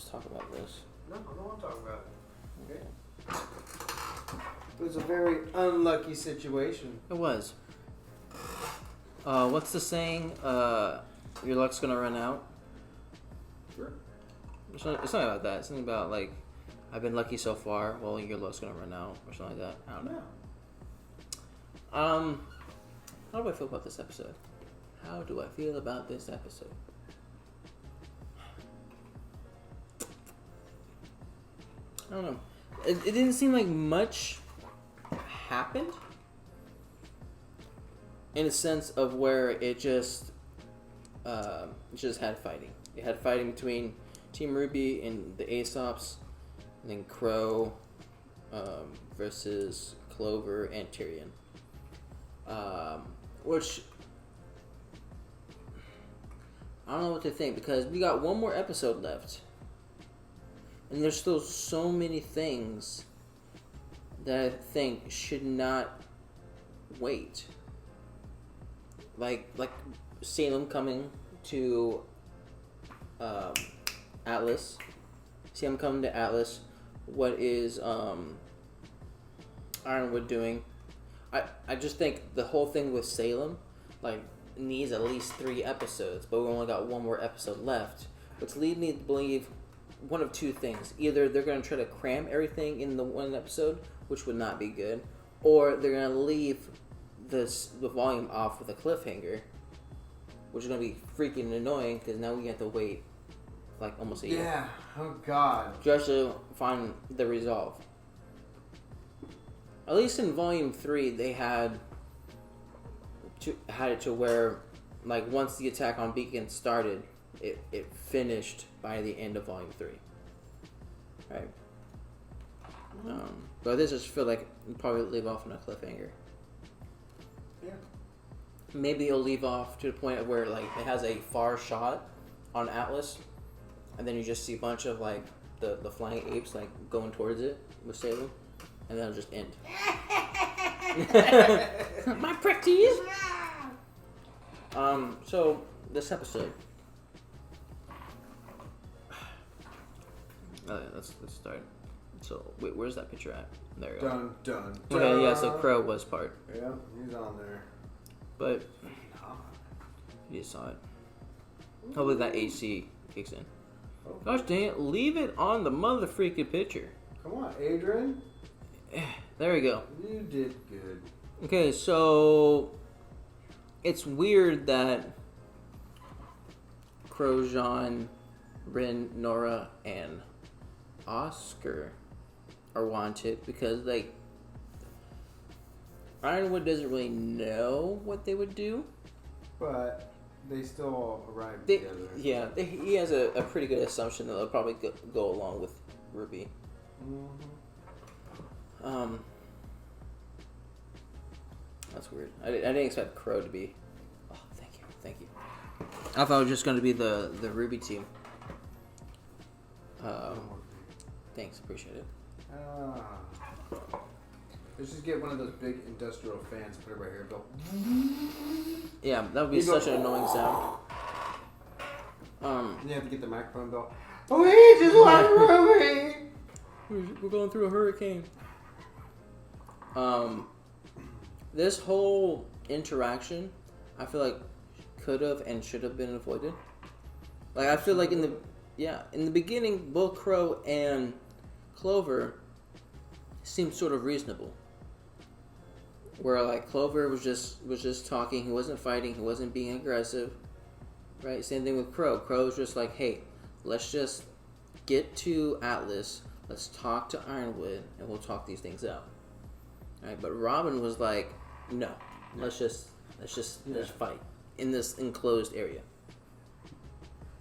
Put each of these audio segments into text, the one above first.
let's talk about this. No, I don't want to talk about it. Okay. It was a very unlucky situation. It was. What's the saying? Your luck's gonna run out. Sure. It's not about that. It's something about like, I've been lucky so far. Well, your luck's gonna run out, or something like that. I don't know. How do I feel about this episode? How do I feel about this episode? I don't know. It didn't seem like much happened. In a sense of where it just had fighting. It had fighting between Team RWBY and the Aesops, and then Crow versus Clover and Tyrion. Which I don't know what to think, because we got one more episode left, and there's still so many things that I think should not wait. Like Salem coming to Atlas. Salem coming to Atlas. What is Ironwood doing? I just think the whole thing with Salem like needs at least 3 episodes, but we only got one more episode left, which leads me to believe one of two things. Either they're going to try to cram everything in the one episode, which would not be good, or they're going to leave the volume off with a cliffhanger, which is going to be freaking annoying because now we have to wait like almost a year. Yeah. Oh God. Just to find the resolve. At least in volume 3, they had it to where, like, once the attack on Beacon started, it finished by the end of volume 3. Right. But this just feel like it'll probably leave off on a cliffhanger. Yeah. Maybe it'll leave off to the point where like it has a far shot on Atlas, and then you just see a bunch of like the flying apes like going towards it with Salem, and then it'll just end. My pretties. So this episode. Let's start. So wait, where's that picture at? There you go. Dun dun dun. Okay, yeah. So Crow was part. Yeah, he's on there. But you just saw it. Hopefully that AC kicks in. Oh. Gosh dang it, leave it on the mother freaking picture. Come on, Adrian. There we go. You did good. Okay, so it's weird that Crojan, Rin, Nora, and Oscar are wanted because like Ironwood doesn't really know what they would do. But they still all arrived He has a pretty good assumption that they'll probably go along with RWBY. Mm-hmm. That's weird. I didn't expect Crow to be. Oh, thank you. I thought it was just going to be the RWBY team. Thanks, appreciate it. Let's just get one of those big industrial fans, put it right here, go. Yeah, that would be such an annoying sound. You have to get the microphone, Bill. Oh, he just We're going through a hurricane. This whole interaction, I feel like could have and should have been avoided. Like I feel like in the beginning, both Crow and Clover seemed sort of reasonable. Where like Clover was just talking, he wasn't fighting, he wasn't being aggressive. Right? Same thing with Crow. Crow was just like, hey, let's just get to Atlas, let's talk to Ironwood, and we'll talk these things out. Right? But Robin was like, no, let's just fight in this enclosed area.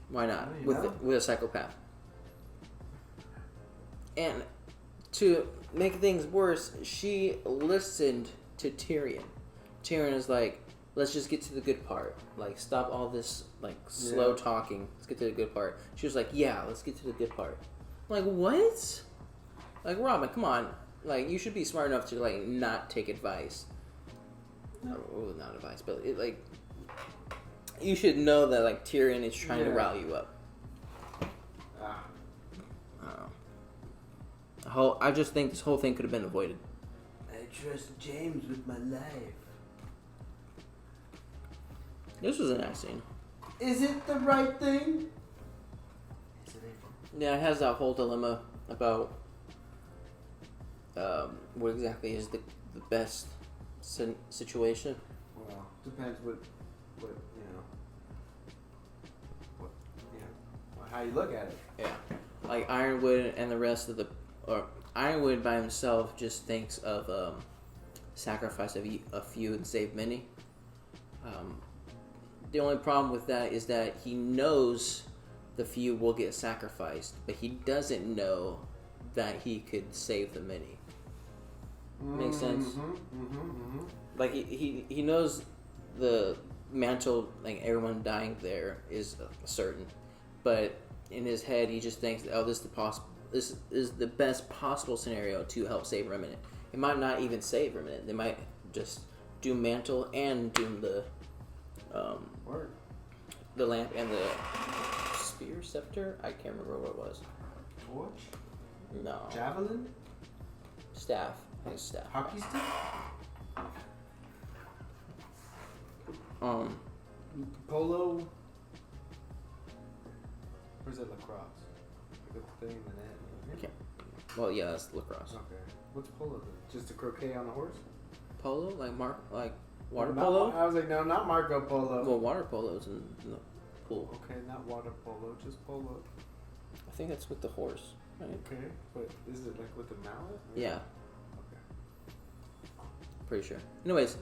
Why not? With a psychopath. And to make things worse, she listened to Tyrion. Tyrion is like, let's just get to the good part. Like, stop all this like slow talking. Let's get to the good part. She was like, yeah, let's get to the good part. I'm like, what? Like, Robin, come on. Like, you should be smart enough to like not take advice. Oh, not advice, but like, you should know that like Tyrion is trying to rile you up. I just think this whole thing could have been avoided. I trust James with my life. This was a nice scene. Is it the right thing? Is it Yeah, it has that whole dilemma about what exactly is the best situation. Well, depends what how you look at it. Yeah, like Ironwood and the rest of or Ironwood by himself just thinks of sacrifice of a few and save many. The only problem with that is that he knows the few will get sacrificed, but he doesn't know that he could save the many. Makes sense? Like he knows the mantle, like everyone dying there is certain, but in his head he just thinks, oh, this is the best possible scenario to help save Remnant. It might not even save Remnant. They might just doom mantle and doom the the lamp and the spear scepter. I can't remember what it was. Torch? No. Javelin? Staff. I think it's staff. Hockey stick? Polo? Or is it lacrosse? Like the thing in the net? Okay. Well, yeah, that's lacrosse. Okay. What's polo then? Just a croquet on a horse? Polo? Like water Not, polo? I was like, no, not Marco Polo. Well, water polo is in the pool. Okay, not water polo, just polo. I think that's with the horse, right? Okay, but is it like with the mallet? Yeah. Okay. Pretty sure. Anyways,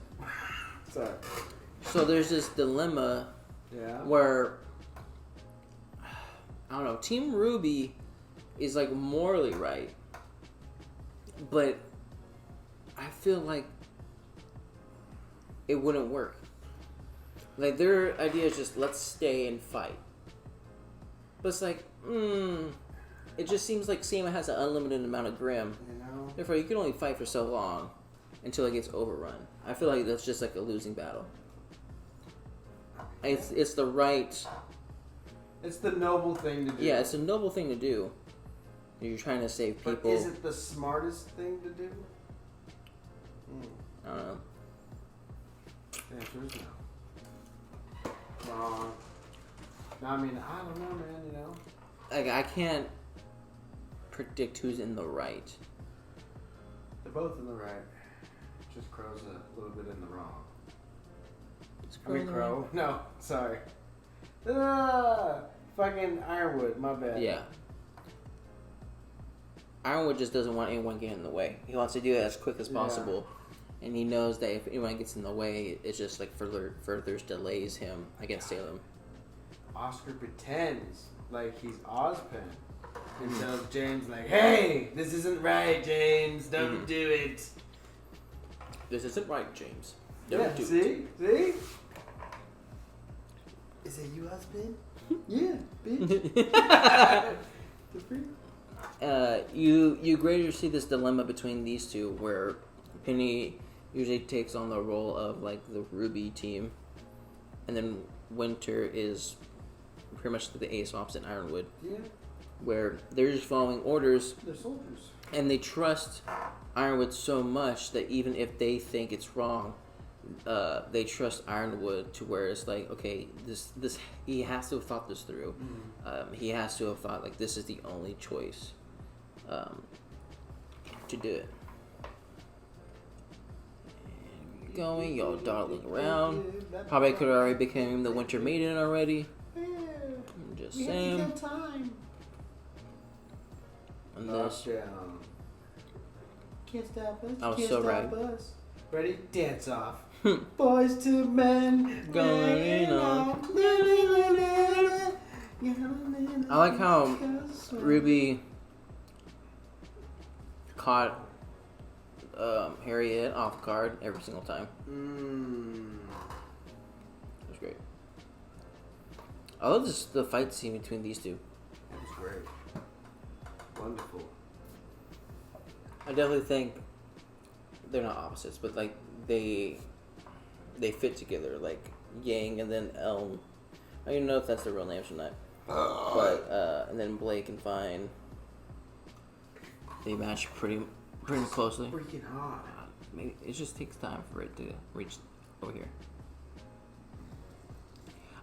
Sorry. so there's this dilemma Yeah. where, I don't know, Team RWBY is like morally right, but I feel like it wouldn't work. Like, their idea is just, let's stay and fight. But it's like, it just seems like Sama has an unlimited amount of Grim. You know? Therefore, you can only fight for so long until it gets overrun. I feel like that's just like a losing battle. It's the right... It's the noble thing to do. Yeah, it's a noble thing to do. You're trying to save people. But is it the smartest thing to do? I don't know. The answer is no. Wrong. No, I mean, I don't know, man, you know? Like, I can't predict who's in the right. They're both in the right. Just Crow's a little bit in the wrong. Crow? No, sorry. Fucking Ironwood, my bad. Yeah. Ironwood just doesn't want anyone getting in the way. He wants to do it as quick as possible. And he knows that if anyone gets in the way, it's just like further delays him against Salem. Oscar pretends like he's Ozpen. And tells James like, hey, this isn't right, James. Don't do it. This isn't right, James. Don't do see? See? Is it you, Ozpen? Yeah, bitch. You greater see this dilemma between these two, where Penny usually takes on the role of like the RWBY team, and then Winter is pretty much the ace opposite Ironwood. Yeah. Where they're just following orders. They're soldiers. And they trust Ironwood so much that even if they think it's wrong, they trust Ironwood to where it's like, okay, this he has to have thought this through. He has to have thought like this is the only choice to do it. And going, y'all dartling around. Probably could have already became the Winter Maiden already. I'm just saying. Time. And this. Can't stop us. I was Can't so stop right. Us. Ready? Dance off. Boys to men. Going on. I like how RWBY caught Harriet off guard every single time. It was great. I love the fight scene between these two. It was great. Wonderful. I definitely think they're not opposites, but like they fit together, like Yang and then Elm. I don't even know if that's their real names or not. But and then Blake and Fine. they match pretty closely. Freaking hot. Maybe it just takes time for it to reach over here.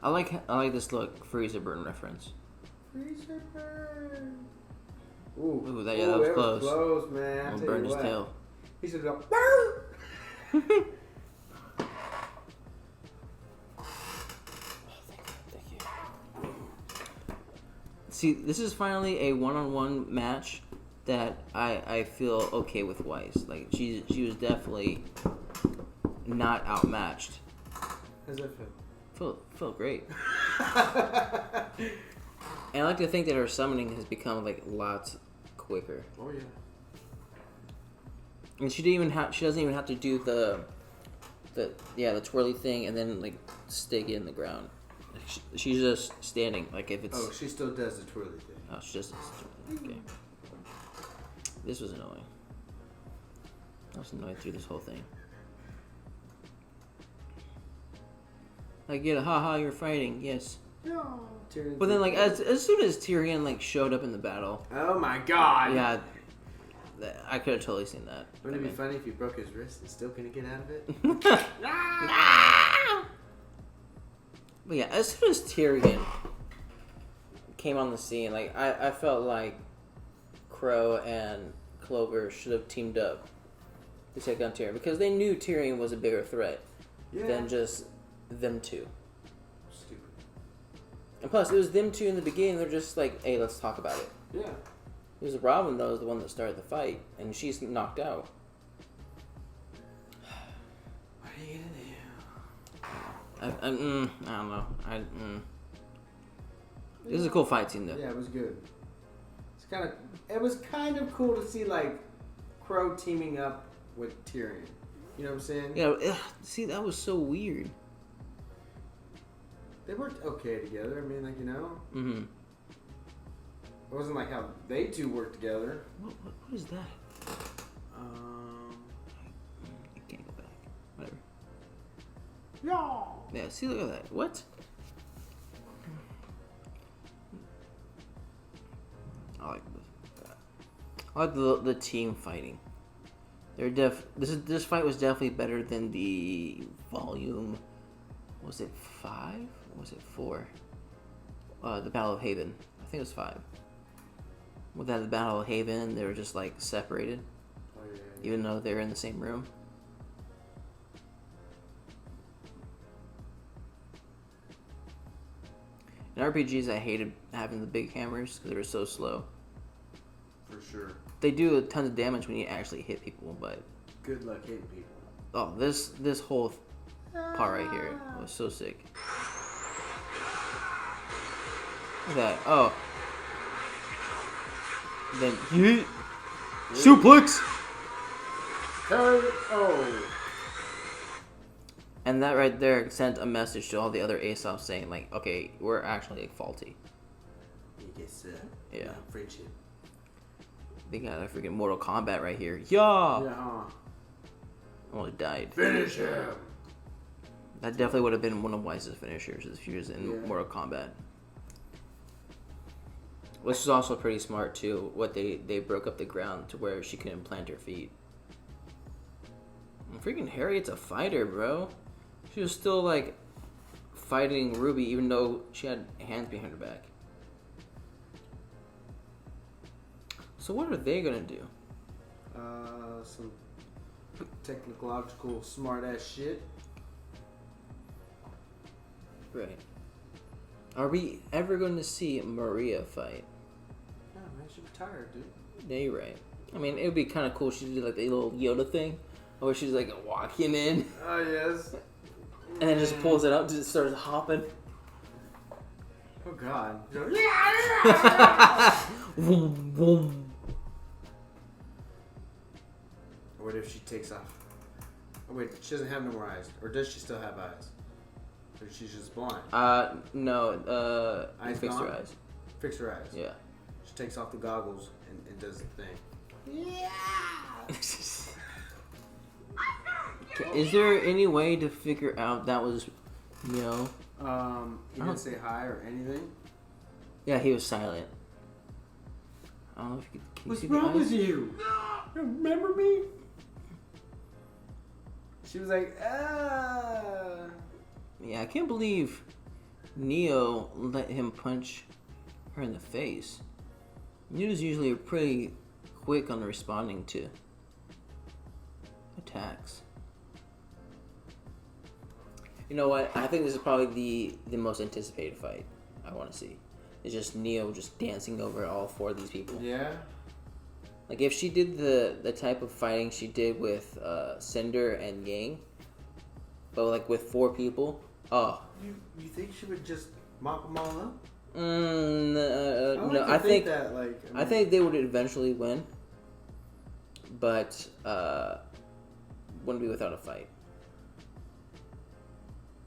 I like this look freezer burn reference. Freezer burn. Ooh, that was close. Close, man. I'll burn his tail. He should go. Burn. Thank you. See, this is finally a one-on-one match that I feel okay with Weiss. Like she was definitely not outmatched. How's that feel? Felt great. And I like to think that her summoning has become like lots quicker. Oh yeah. And she doesn't even have to do the twirly thing and then like stick it in the ground. She's just standing like if it's. Oh, she still does the twirly thing. Oh, she just okay. This was annoying. I was annoyed through this whole thing. Like, yeah, haha, you're fighting, yes. No. But then, like, as soon as Tyrion like showed up in the battle. Oh my god. Yeah. I could have totally seen that. Wouldn't it be funny if he broke his wrist and still couldn't get out of it? But yeah, as soon as Tyrion came on the scene, like I felt like Crow and Clover should have teamed up to take on Tyrion because they knew Tyrion was a bigger threat than just them two. Stupid. And plus, it was them two in the beginning. They're just like, "Hey, let's talk about it." Yeah. It was Robin though, the one that started the fight, and she's knocked out. What are you gonna I don't know. This is a cool fight scene though. Yeah, it was good. It was kind of cool to see like Crow teaming up with Tyrion. You know what I'm saying? Yeah. See, that was so weird. They worked okay together. I mean, like, you know. Mm-hmm. It wasn't like how they two worked together. What is that? I can't go back. Whatever. No. Yeah, see, look at that. What? I like this. I like the team fighting. This fight was definitely better than the volume. Was it 5? Or was it 4? The Battle of Haven. I think it was 5. With that, the Battle of Haven, they were just like separated, even though they were in the same room. In RPGs, I hated having the big hammers because they were so slow. For sure. They do a ton of damage when you actually hit people, but good luck hitting people. oh, this whole part right here was so sick. Look at that. Oh. Then yeet. Suplex. Oh. And that right there sent a message to all the other Aesop's saying like, okay, we're actually faulty. He gets yeah. friendship. They got a freaking Mortal Kombat right here. Yeah. Yeah. Almost died. Finish him. That definitely would have been one of Weiss's finishers if he was in Mortal Kombat. Which is also pretty smart too. What they broke up the ground to where she couldn't plant her feet. And freaking Harriet's a fighter, bro. She was still like fighting Ruby even though she had hands behind her back. So what are they gonna do? Some technological smart ass shit. Right. Are we ever going to see Maria fight? Yeah, man, she's tired, dude. Yeah, you're right. I mean, it would be kind of cool. She did like the little Yoda thing, where she's like walking in. Oh yes. And then just pulls it up, just starts hopping. Oh god. Vroom, vroom. What if she takes off? Oh wait, she doesn't have no more eyes, or does she still have eyes? Or she's just blind? No. Eyes fix gone? her eyes. Fix her eyes. Yeah. She takes off the goggles and does the thing. Yeah. Is there any way to figure out that was, you know? He didn't say hi or anything. Yeah, he was silent. I don't know if you can What's see the wrong eyes? with you? You remember me? She was like, ah. Yeah, I can't believe Neo let him punch her in the face. Neo's usually pretty quick on responding to attacks. You know what? I think this is probably the most anticipated fight I want to see. It's just Neo just dancing over all 4 of these people. Yeah. Like if she did the type of fighting she did with Cinder and Yang, but like with 4 people, oh. You think she would just mop them all up? No, I think that, like, I think they would eventually win, but wouldn't be without a fight.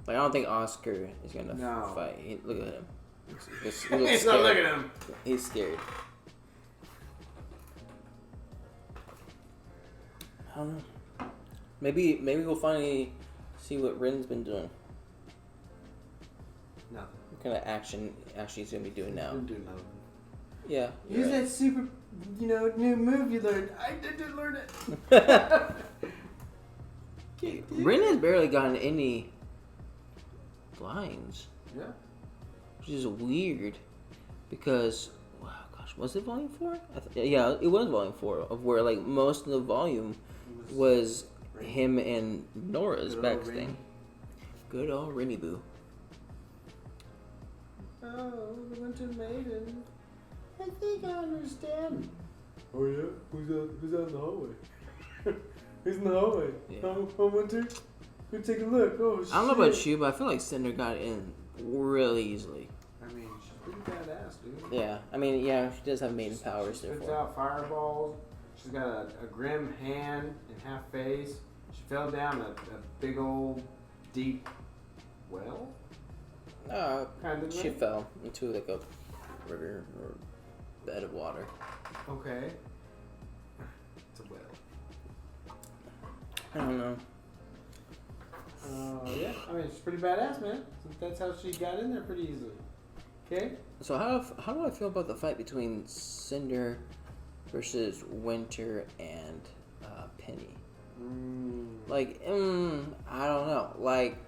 Like I don't think Oscar is gonna fight. Look at him. He looks He's scared. not looking at him. He's scared. I don't know. Maybe we'll finally see what Rin's been doing. Nothing. What kind of action he's gonna be doing now? Didn't do nothing. Yeah. Use that super, new move you learned. I didn't learn it. Rin has barely gotten any blinds. Yeah. Which is weird, because was it volume 4? Yeah, it was volume 4 of where like most of the volume was him and Nora's back thing. Good old Rennie Boo. Oh, the Winter Maiden. I think I understand. Oh yeah, who's out in the hallway? Who's in the hallway? Yeah. Oh, Winter. Go take a look. Oh shit. I don't know about you, but I feel like Cinder got in really easily. I mean, she's pretty badass, dude. Yeah, I mean, yeah, she does have maiden powers. She spits Therefore, out fireballs. She's got a grim hand and half face. She fell down a big old deep well. Kind of. she thing. fell into like a river or bed of water. Okay. It's a well. I don't know. Yeah. I mean, she's pretty badass, man. That's how she got in there pretty easily. Okay. So how do I feel about the fight between Cinder versus Winter and Penny? Like, I don't know. Like,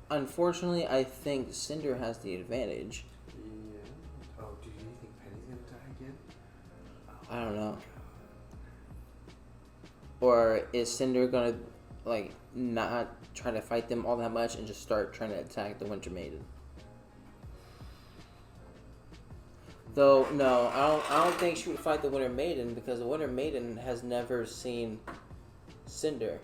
unfortunately, I think Cinder has the advantage. Yeah. Oh, do you think Penny's gonna die again? I don't know. Or is Cinder gonna like not try to fight them all that much and just start trying to attack the Winter Maiden? Though no, I don't think she would fight the Winter Maiden, because the Winter Maiden has never seen Cinder,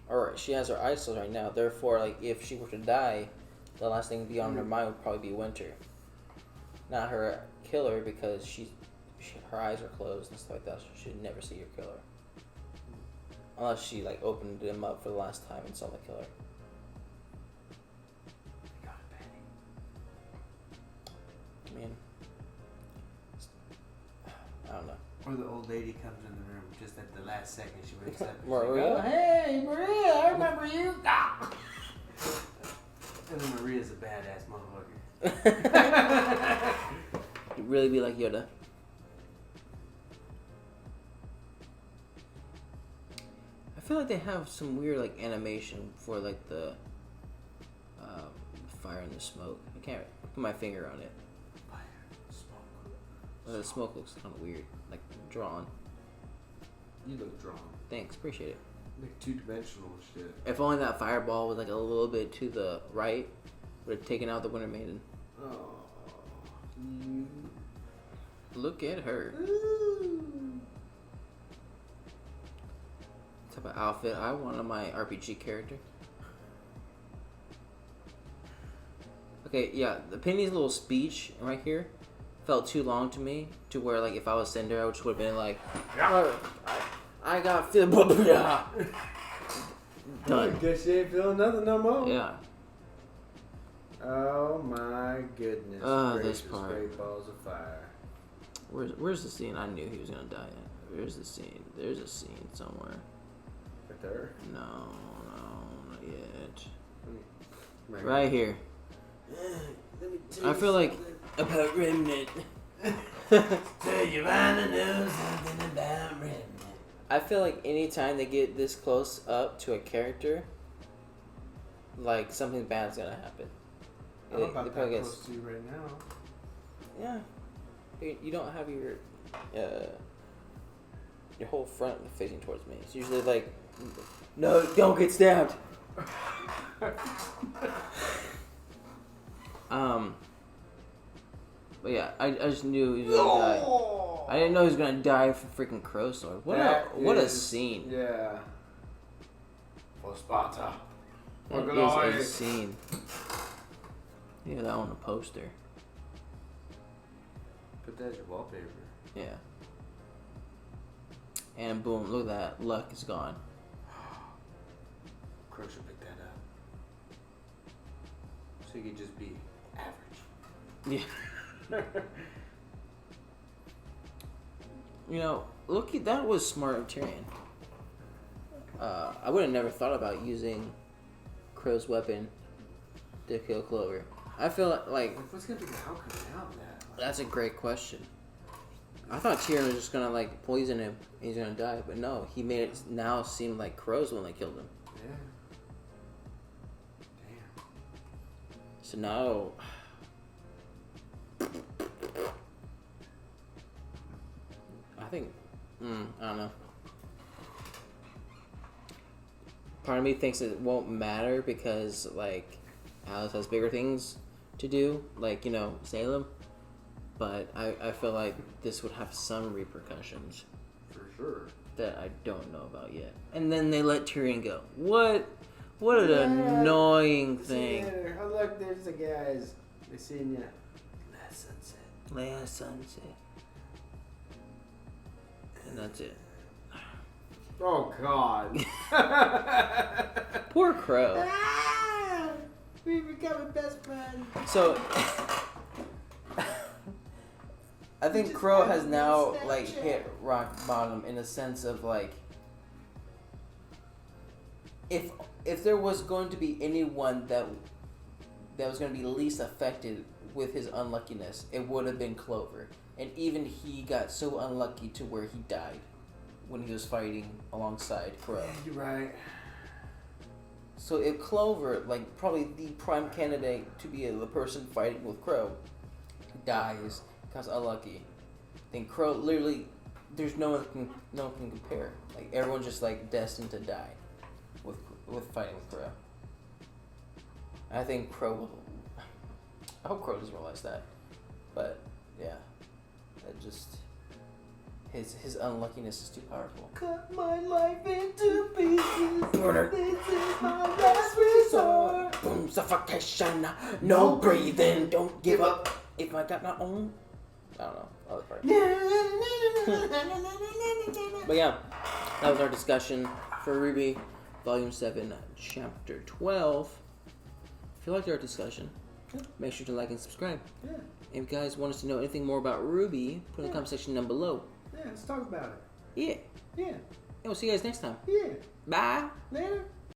or she has her eyes closed right now. Therefore, like if she were to die, the last thing to be on her mind would probably be Winter, not her killer, because her eyes are closed and stuff like that. So she should never see her killer, unless she like opened them up for the last time and saw the killer. I mean, I don't know. Or the old lady comes in the room just at the last second. She wakes up. And Maria? like, oh, hey, Maria, I remember you. Ah! And then Maria's a badass motherfucker. You'd really be like Yoda. I feel like they have some weird like animation for like the fire and the smoke. I can't put my finger on it. Fire, smoke. The smoke looks kind of weird, like drawn. You look drawn. Thanks, appreciate it. Like two-dimensional shit. If only that fireball was like a little bit to the right, would have taken out the Winter Maiden. Oh. Look at her. Ooh. Type of outfit I want on my RPG character. Okay, yeah, the Penny's little speech right here felt too long to me, to where like if I was Cinder, I would have been like, I got feel done. I guess you ain't feeling nothing no more. Yeah. Oh my goodness. This part. Great balls of fire. Where's the scene? I knew he was gonna die at. Where's the scene? There's a scene somewhere. Right there? No, not yet. Right here. Let me tell I you feel like something. about Remnant. Tell you wanna know something about redneck. I feel like anytime they get this close up to a character, like something bad's gonna happen. I'm about that close to you right now. Yeah. You don't have your whole front facing towards me. It's usually like, no, don't get stabbed. But yeah, I just knew he was gonna die. I didn't know he was gonna die from freaking Crow Sword. What a scene. Yeah. For Sparta. That is a scene. Yeah, that on a poster. Put that as your wallpaper. Yeah. And boom, look at that. Luck is gone. Crow should pick that up. So you could just be average. Yeah. You know, look, that was smart of Tyrion. I would have never thought about using Crow's weapon to kill Clover. I feel like what's gonna be the outcome now of that? That's a great question. I thought Tyrion was just gonna like poison him and he's gonna die, but no, he made it now seem like Crow's when they killed him. Yeah. Damn. So now I think I don't know. Part of me thinks it won't matter because like Alice has bigger things to do, like, you know, Salem. But I feel like this would have some repercussions. For sure. That I don't know about yet. And then they let Tyrion go. What an annoying thing. Oh look, there's the guys. They seen you. Last sunset. And that's it. Oh God. Poor Crow. We become best friends. So I think Crow has now like hit rock bottom in a sense of like if there was going to be anyone that was going to be least affected with his unluckiness, it would have been Clover. And even he got so unlucky to where he died when he was fighting alongside Crow. Yeah, you're right. So if Clover, like probably the prime candidate to be the person fighting with Crow, dies because unlucky, then Crow literally, there's no one can compare. Like everyone's just like destined to die with fighting with Crow. I think Crow will. I hope Crow doesn't realize that, but yeah, that just his unluckiness is too powerful. Cut my life into pieces. This is my last resort. Boom, suffocation, no breathing. Don't give up. If I got my own, I don't know, other part. But yeah, that was our discussion for RWBY, Volume 7, Chapter 12. If you liked our discussion, make sure to like and subscribe. Yeah. If you guys want us to know anything more about RWBY, put in the comment section down below. Yeah, let's talk about it. Yeah. Yeah. And we'll see you guys next time. Yeah. Bye. Later.